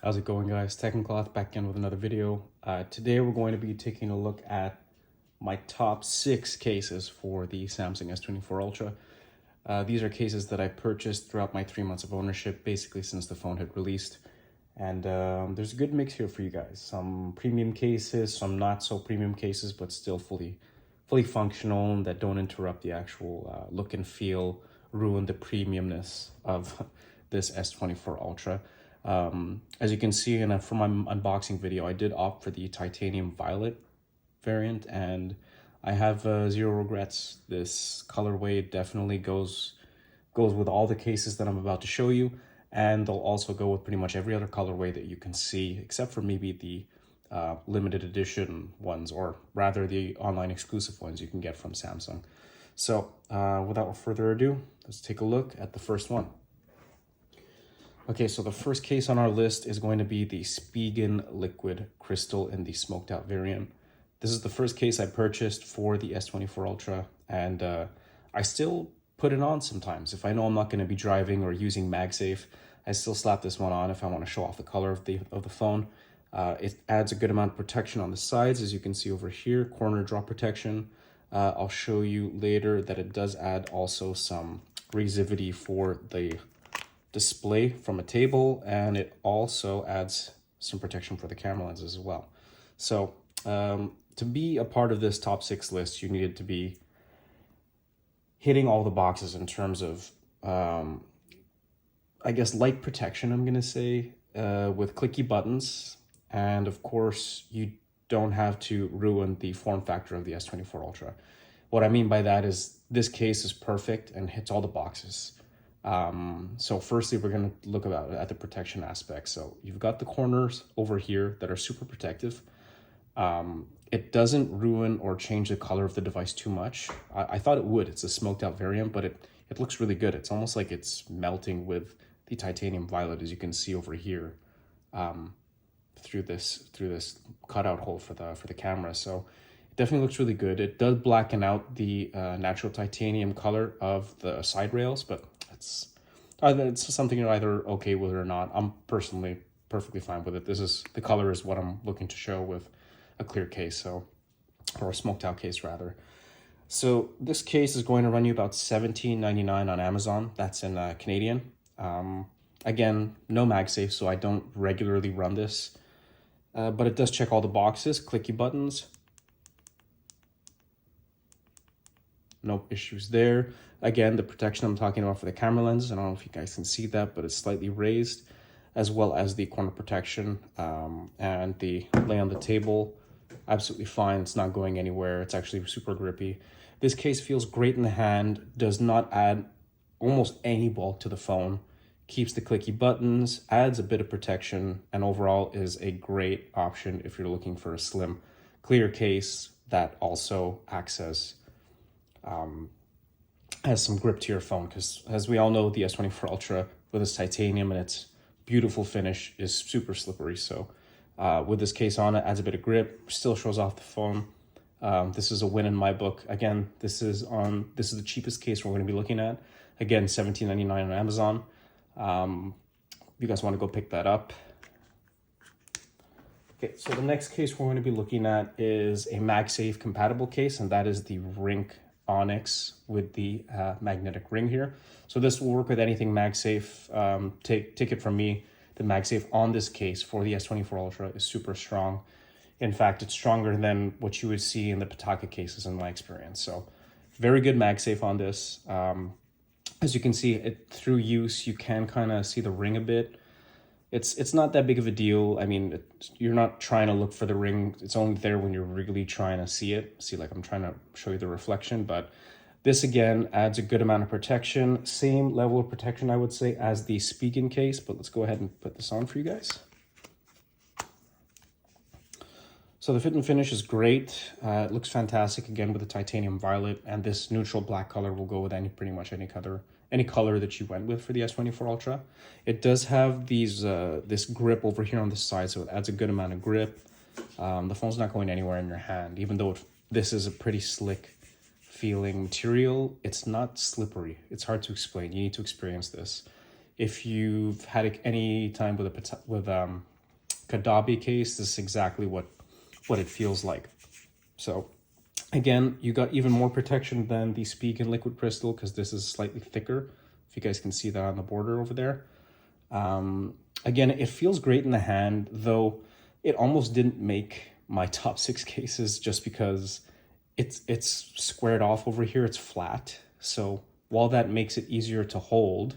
How's it going, guys? Techncloth back in with another video. Today we're going to be taking a look at my top 6 cases for the Samsung S24 Ultra. These are cases that I purchased throughout my 3 months of ownership, basically since the phone had released. And there's a good mix here for you guys. Some premium cases, some not so premium cases, but still fully functional that don't interrupt the actual look and feel, ruin the premiumness of this S24 Ultra. As you can see from my unboxing video, I did opt for the titanium violet variant, and I have zero regrets. This colorway definitely goes with all the cases that I'm about to show you, and they'll also go with pretty much every other colorway that you can see, except for maybe the limited edition ones, or rather the online exclusive ones you can get from Samsung. So without further ado, let's take a look at the first one. Okay, so the first case on our list is going to be the Spigen Liquid Crystal in the smoked out variant. This is the first case I purchased for the S24 Ultra, and I still put it on sometimes. If I know I'm not going to be driving or using MagSafe, I still slap this one on if I want to show off the color of the phone. It adds a good amount of protection on the sides, as you can see over here, corner drop protection. I'll show you later that it does add also some resivity for the display from a table, and it also adds some protection for the camera lenses as well. So to be a part of this top 6 list, you needed to be hitting all the boxes in terms of I guess light protection, I'm gonna say, with clicky buttons, and of course you don't have to ruin the form factor of the S24 Ultra. What I mean by that is this case is perfect and hits all the boxes. So firstly, we're going to look at the protection aspect. So you've got the corners over here that are super protective. It doesn't ruin or change the color of the device too much. I thought it would. It's a smoked out variant, but it looks really good. It's almost like it's melting with the titanium violet, as you can see over here, through this cutout hole for the camera. So it definitely looks really good. It does blacken out the natural titanium color of the side rails, but it's something you're either okay with or not. I'm personally perfectly fine with it. The color is what I'm looking to show with a clear case, or a smoked out case rather. So this case is going to run you about $17.99 on Amazon. That's in Canadian. Again, no MagSafe, so I don't regularly run this, but it does check all the boxes. Clicky buttons, no issues there. Again, the protection I'm talking about for the camera lens, I don't know if you guys can see that, but it's slightly raised, as well as the corner protection, and the lay on the table, absolutely fine. It's not going anywhere. It's actually super grippy. This case feels great in the hand, does not add almost any bulk to the phone, keeps the clicky buttons, adds a bit of protection, and overall is a great option if you're looking for a slim, clear case that also acts as has some grip to your phone, because as we all know, the S24 Ultra with its titanium and its beautiful finish is super slippery. So with this case on, it adds a bit of grip, still shows off the phone. This is a win in my book. Again, this is the cheapest case we're going to be looking at. Again, $17.99 on Amazon. You guys want to go pick that up. Okay, so the next case we're going to be looking at is a MagSafe compatible case, and that is the Rink Onyx with the magnetic ring here. So this will work with anything MagSafe. Take it from me, the MagSafe on this case for the S24 Ultra is super strong. In fact, it's stronger than what you would see in the Pitaka cases in my experience. So very good MagSafe on this. As you can see, through use, you can kind of see the ring a bit. It's not that big of a deal. I mean, you're not trying to look for the ring. It's only there when you're really trying to see it. See, like I'm trying to show you the reflection, but this again adds a good amount of protection. Same level of protection, I would say, as the Spigen case, but let's go ahead and put this on for you guys. So the fit and finish is great. It looks fantastic, again, with the titanium violet, and this neutral black color will go with pretty much any color that you went with for the S24 Ultra. It does have this grip over here on the side, so it adds a good amount of grip. The phone's not going anywhere in your hand, even though this is a pretty slick feeling material. It's not slippery. It's hard to explain. You need to experience this. If you've had any time with Kadabi case, this is exactly what it feels like. So again, you got even more protection than the Spigen liquid crystal because this is slightly thicker. If you guys can see that on the border over there. Again, it feels great in the hand, though it almost didn't make my top 6 cases just because it's squared off over here. It's flat. So while that makes it easier to hold,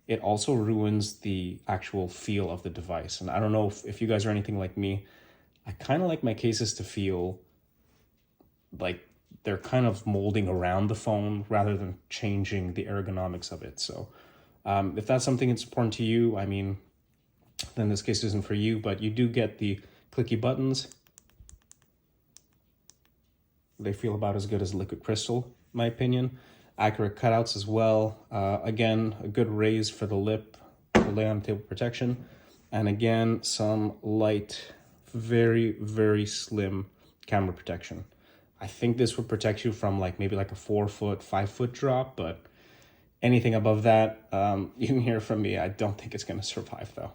it also ruins the actual feel of the device. And I don't know if you guys are anything like me. I kind of like my cases to feel like they're kind of molding around the phone rather than changing the ergonomics of it. So if that's something that's important to you, I mean, then this case isn't for you, but you do get the clicky buttons. They feel about as good as liquid crystal, in my opinion. Accurate cutouts as well. Again, a good raise for the lip, the lay on table protection. And again, some light, very, very slim camera protection. I think this would protect you from maybe a 4-foot, 5-foot drop, but anything above that, you can hear from me, I don't think it's gonna survive though.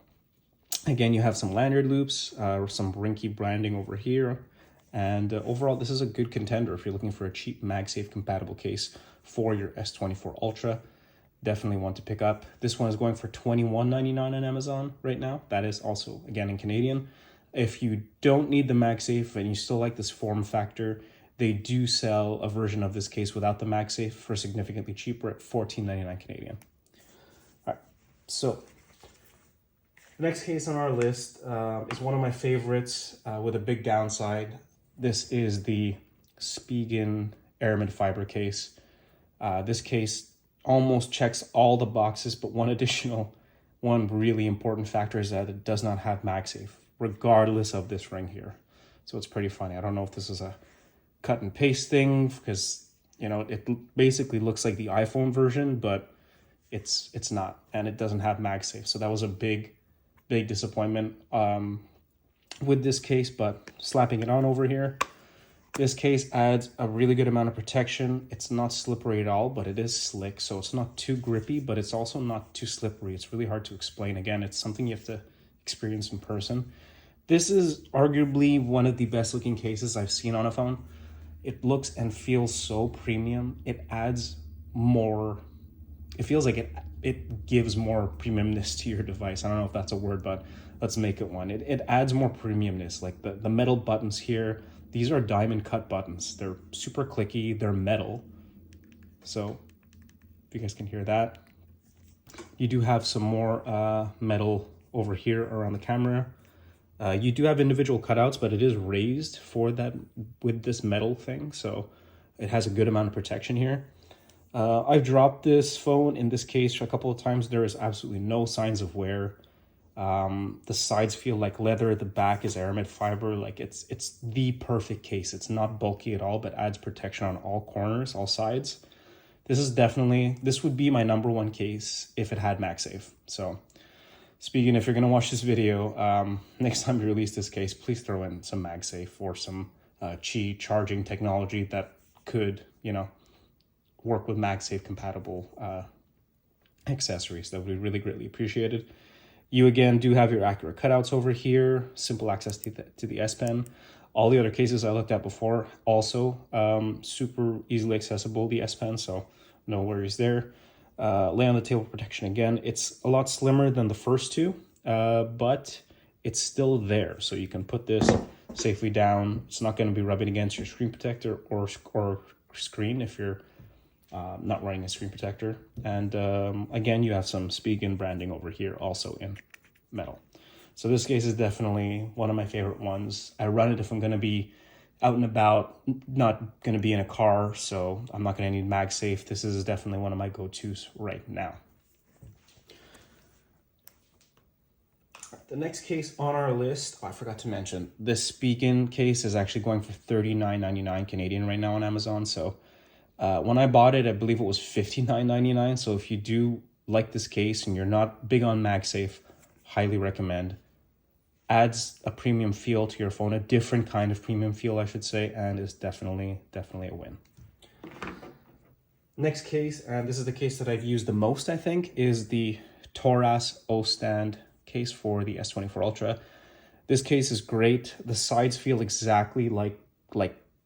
Again, you have some lanyard loops, some Rinky branding over here. And overall, this is a good contender if you're looking for a cheap MagSafe compatible case for your S24 Ultra. Definitely one to pick up. This one is going for $21.99 on Amazon right now. That is also, again, in Canadian. If you don't need the MagSafe and you still like this form factor, they do sell a version of this case without the MagSafe for significantly cheaper at $14.99 Canadian. All right, so the next case on our list is one of my favorites with a big downside. This is the Spigen aramid fiber case. This case almost checks all the boxes, but one really important factor is that it does not have MagSafe, regardless of this ring here. So it's pretty funny. I don't know if this is a cut and paste thing because, it basically looks like the iPhone version, but it's not, and it doesn't have MagSafe. So that was a big disappointment with this case, but slapping it on over here, this case adds a really good amount of protection. It's not slippery at all, but it is slick, so it's not too grippy, but it's also not too slippery. It's really hard to explain. Again, it's something you have to experience in person. This is arguably one of the best looking cases I've seen on a phone. It looks and feels so premium. It adds more, it feels like it gives more premiumness to your device. I don't know if that's a word, but let's make it one. It adds more premiumness. Like the metal buttons here, these are diamond cut buttons. They're super clicky, they're metal. So if you guys can hear that. You do have some more metal over here around the camera. You do have individual cutouts, but it is raised for that with this metal thing. So it has a good amount of protection here. I've dropped this phone in this case a couple of times. There is absolutely no signs of wear. The sides feel like leather. The back is aramid fiber. Like it's the perfect case. It's not bulky at all, but adds protection on all corners, all sides. This would be my number one case if it had MagSafe. So speaking, if you're gonna watch this video, next time you release this case, please throw in some MagSafe or some Qi charging technology that could, work with MagSafe compatible accessories. That would be really greatly appreciated. You again do have your accurate cutouts over here, simple access to the S Pen. All the other cases I looked at before also super easily accessible, the S Pen, so no worries there. Lay on the table protection again. It's a lot slimmer than the first two, but it's still there. So you can put this safely down. It's not going to be rubbing against your screen protector or screen if you're not running a screen protector. And again, you have some Spigen branding over here also in metal. So this case is definitely one of my favorite ones. I run it if I'm going to be out and about, not going to be in a car, so I'm not going to need MagSafe. This is definitely one of my go-tos right now. The next case on our list, I forgot to mention, this Spigen case is actually going for $39.99 Canadian right now on Amazon. So when I bought it, I believe it was $59.99. So if you do like this case and you're not big on MagSafe, highly recommend. Adds a premium feel to your phone, a different kind of premium feel, I should say, and is definitely a win. Next case, and this is the case that I've used the most, I think, is the Taurus O stand case for the S24 Ultra. This case is great. The sides feel exactly like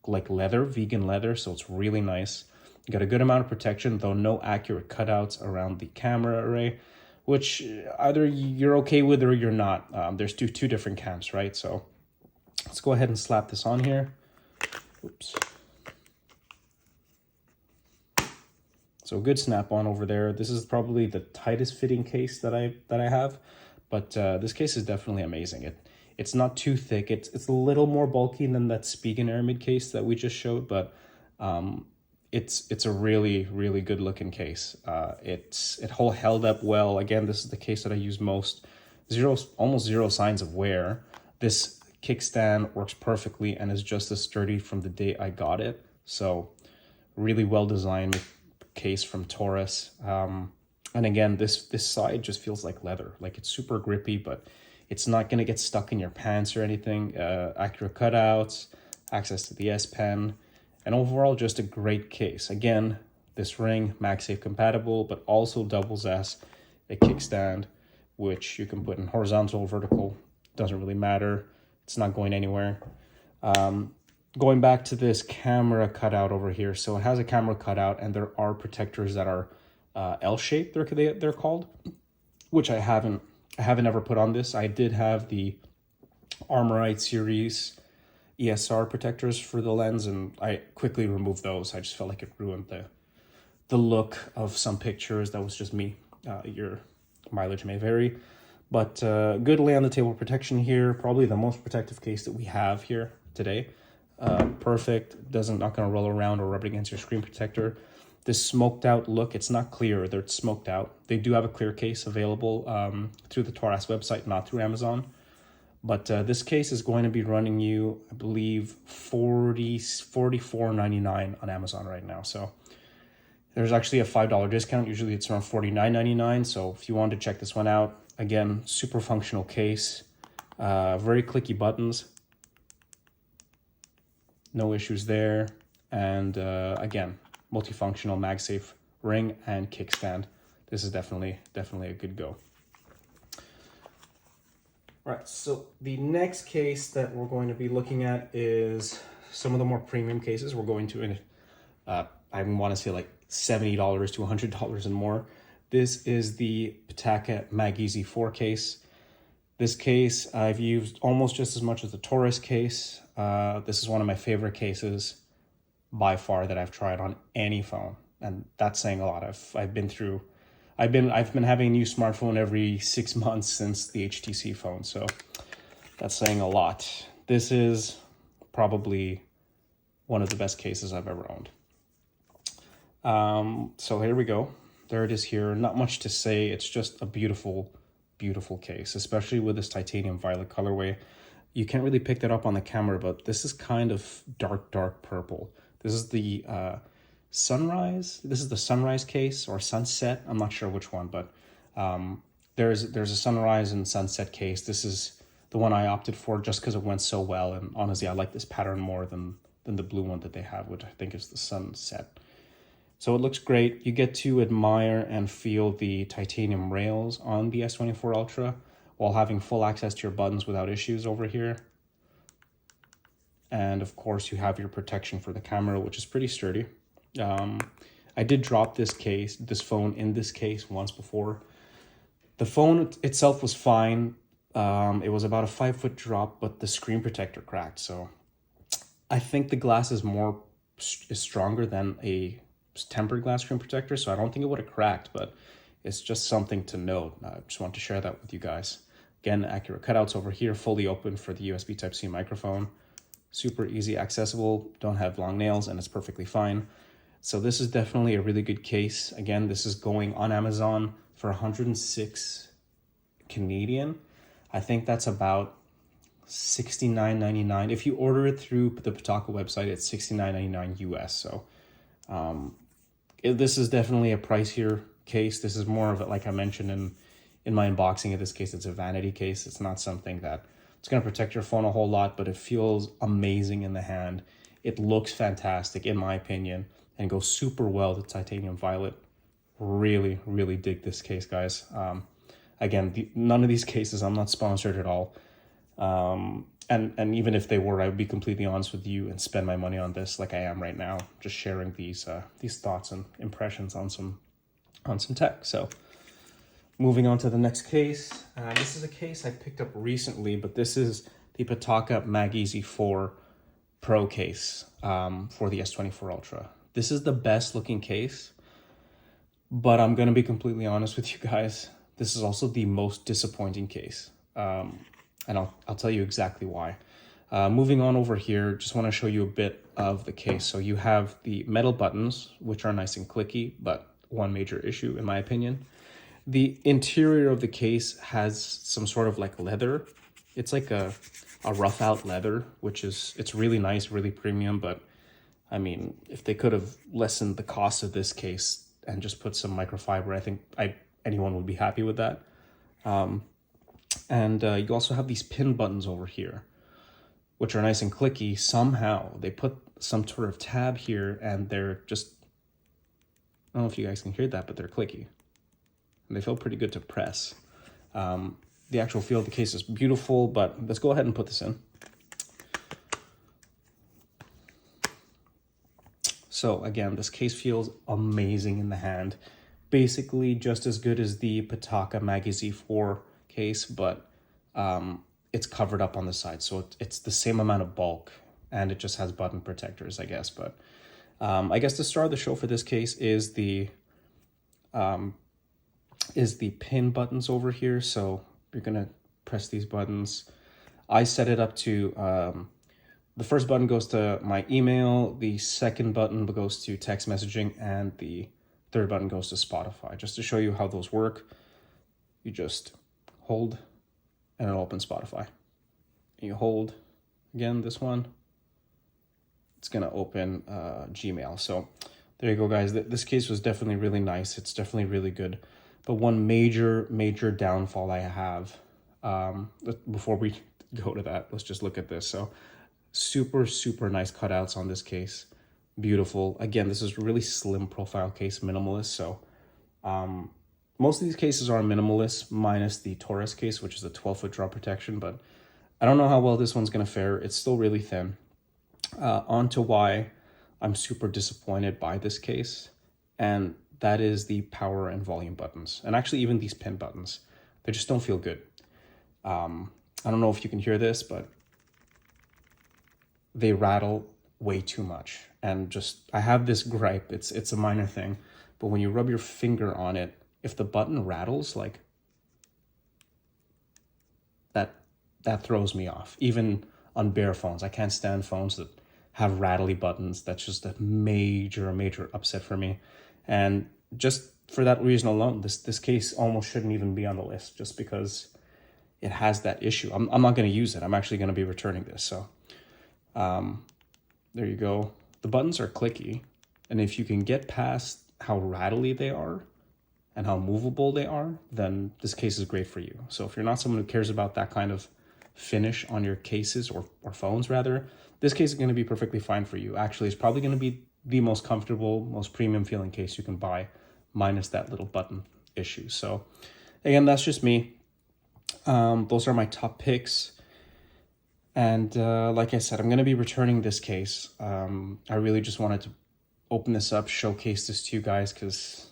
leather, vegan leather, so it's really nice. You got a good amount of protection, though no accurate cutouts around the camera array, which either you're okay with or you're not. There's two different camps, right? So let's go ahead and slap this on here. Oops. So good snap on over there. This is probably the tightest fitting case that I have, but this case is definitely amazing. It's not too thick. It's a little more bulky than that Spigen Aramid case that we just showed, but it's a really good looking case. It held up well. Again, this is the case that I use most. Almost zero signs of wear. This kickstand works perfectly and is just as sturdy from the day I got it. So really well designed case from Taurus. And again, this side just feels like leather. Like, it's super grippy, but it's not going to get stuck in your pants or anything. Accurate cutouts, access to the S Pen, and overall just a great case. Again, this ring MagSafe compatible, but also doubles as a kickstand, which you can put in horizontal or vertical. Doesn't really matter. It's not going anywhere. Going back to this camera cutout over here. So it has a camera cutout, and there are protectors that are L-shaped, they're called, which I haven't ever put on this. I did have the Armorite series ESR protectors for the lens, and I quickly removed those. I just felt like it ruined the look of some pictures. That was just me. Your mileage may vary, but good lay on the table protection here. Probably the most protective case that we have here today. Perfect. Not going to roll around or rub it against your screen protector. This smoked out look, it's not clear, they're smoked out. They do have a clear case available through the Taurus website, not through Amazon. But this case is going to be running you, I believe, $44.99 on Amazon right now. So there's actually a $5 discount. Usually it's around $49.99. So if you want to check this one out, again, super functional case, very clicky buttons. No issues there. And again, multifunctional MagSafe ring and kickstand. This is definitely a good go. All right, so the next case that we're going to be looking at is some of the more premium cases. We're going to, I want to say like $70 to $100 and more. This is the Pitaka Mag Easy 4 case. This case I've used almost just as much as the Taurus case. This is one of my favorite cases by far that I've tried on any phone, and that's saying a lot. I've been having a new smartphone every 6 months since the HTC phone, so that's saying a lot. This is probably one of the best cases I've ever owned. So here we go. There it is here. Not much to say. It's just a beautiful case, especially with this titanium violet colorway. You can't really pick that up on the camera, but this is kind of dark purple. This is the sunrise. This is the sunrise case or sunset. I'm not sure which one, but there's a sunrise and sunset case. This is the one I opted for just because it went so well. And honestly, I like this pattern more than the blue one that they have, which I think is the sunset. So it looks great. You get to admire and feel the titanium rails on the S24 Ultra while having full access to your buttons without issues over here. And of course, you have your protection for the camera, which is pretty sturdy. I did drop this phone in this case once before. The phone itself was fine. It was about a 5-foot drop, but the screen protector cracked. So I think the glass is stronger than a tempered glass screen protector. So I don't think it would have cracked, but it's just something to note. I just want to share that with you guys. Again, accurate cutouts over here, fully open for the USB Type-C microphone. Super easy accessible, don't have long nails, and it's perfectly fine. So this is definitely a really good case. Again, this is going on Amazon for 106 Canadian. I think that's about $69.99. If you order it through the Pitaka website, it's $69.99 US. So this is definitely a pricier case. This is more of it, like I mentioned in my unboxing of this case, it's a vanity case. It's not something that it's going to protect your phone a whole lot, but it feels amazing in the hand. It looks fantastic, in my opinion, and goes super well with titanium violet. Really dig this case, guys. Again, none of these cases, I'm not sponsored at all. And even if they were, I would be completely honest with you and spend my money on this like I am right now, just sharing these thoughts and impressions on some tech. So moving on to the next case. This is a case I picked up recently, but this is the Pitaka Mag Easy 4 Pro case for the S24 Ultra. This is the best looking case, but I'm going to be completely honest with you guys. This is also the most disappointing case. And I'll tell you exactly why. Moving on over here, just want to show you a bit of the case. So you have the metal buttons, which are nice and clicky, but one major issue in my opinion. The interior of the case has some sort of like leather. It's like a rough out leather, it's really nice, really premium. But I mean, if they could have lessened the cost of this case and just put some microfiber, I think anyone would be happy with that. And you also have these pin buttons over here, which are nice and clicky. Somehow they put some sort of tab here and they're just, I don't know if you guys can hear that, but they're clicky. And they feel pretty good to press. The actual feel of the case is beautiful, but let's go ahead and put this in. So again, this case feels amazing in the hand. Basically just as good as the Pitaka Mag Easy 4 case, but it's covered up on the side. So it's the same amount of bulk and it just has button protectors, I guess. But I guess the star of the show for this case is the pin buttons over here. So you're gonna press these buttons. I set it up to, the first button goes to my email, the second button goes to text messaging, and the third button goes to Spotify. Just to show you how those work, you just hold and it'll open Spotify. You hold again, this one, it's gonna open Gmail. So there you go, guys. This case was definitely really nice. It's definitely really good. But one major downfall I have, before we go to that, let's just look at this. So super nice cutouts on this case. Beautiful. Again, this is really slim profile case, minimalist. So most of these cases are minimalist, minus the Taurus case, which is a 12-foot drop protection. But I don't know how well this one's going to fare. It's still really thin. On to why I'm super disappointed by this case. And that is the power and volume buttons. And actually even these pin buttons, they just don't feel good. I don't know if you can hear this, but they rattle way too much. And just, I have this gripe, it's a minor thing, but when you rub your finger on it, if the button rattles, like that throws me off. Even on bare phones, I can't stand phones that have rattly buttons. That's just a major upset for me. And just for that reason alone, this case almost shouldn't even be on the list, just because it has that issue. I'm not going to use it. I'm actually going to be returning this. So there you go. The buttons are clicky, and if you can get past how rattly they are and how movable they are, then this case is great for you. So if you're not someone who cares about that kind of finish on your cases or phones rather, this case is going to be perfectly fine for you. Actually, it's probably going to be the most comfortable, most premium feeling case you can buy, minus that little button issue. So again, that's just me. Those are my top picks. And like I said, I'm going to be returning this case. I really just wanted to open this up, showcase this to you guys, because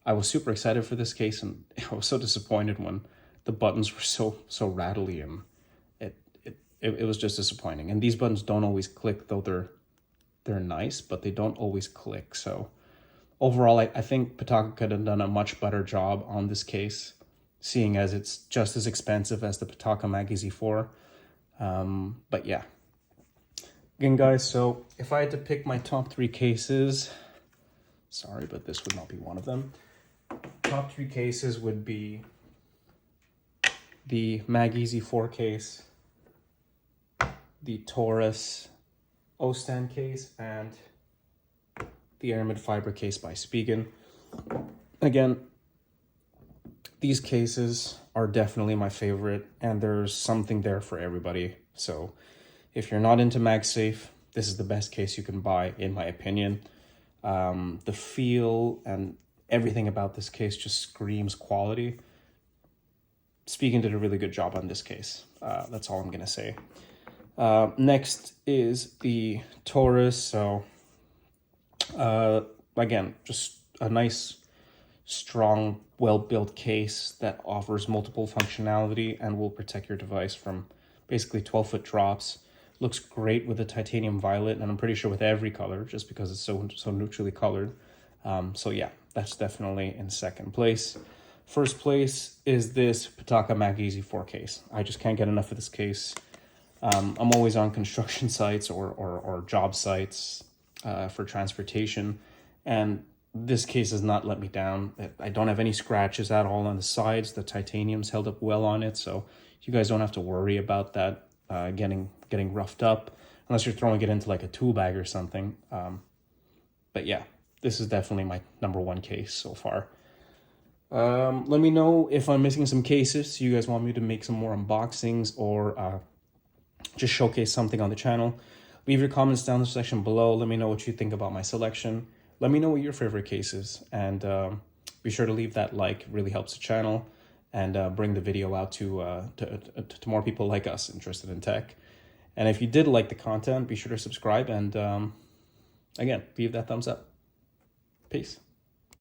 I was super excited for this case, and I was so disappointed when the buttons were so rattly, and it was just disappointing. And these buttons don't always click, though they're nice, but they don't always click. So overall, I think Pitaka could have done a much better job on this case, seeing as it's just as expensive as the Pitaka Mag Easy 4. But yeah, again, guys, so if I had to pick my top 3 cases, sorry, but this would not be one of them. Top 3 cases would be the Mag Easy 4 case, the Taurus O-Stand case, and the Aramid Fiber case by Spigen. Again, these cases are definitely my favorite, and there's something there for everybody. So if you're not into MagSafe, this is the best case you can buy, in my opinion. The feel and everything about this case just screams quality. speaking did a really good job on this case. That's all I'm gonna say. Next is the Taurus. So again, just a nice, strong, well-built case that offers multiple functionality and will protect your device from basically 12-foot drops. Looks great with the titanium violet, and I'm pretty sure with every color, just because it's so neutrally colored. So yeah, that's definitely in second place. First place is this Pitaka Mac Easy 4 case. I just can't get enough of this case. I'm always on construction sites or job sites for transportation, and this case has not let me down. I don't have any scratches at all on the sides. The titanium's held up well on it, so you guys don't have to worry about that getting roughed up, unless you're throwing it into like a tool bag or something. But yeah, this is definitely my #1 case so far. Let me know if I'm missing some cases. You guys want me to make some more unboxings or just showcase something on the channel. Leave your comments down in the section below. Let me know what you think about my selection. Let me know what your favorite case is, and be sure to leave that like. It really helps the channel and bring the video out to more people like us interested in tech. And if you did like the content, be sure to subscribe and again, leave that thumbs up. Peace.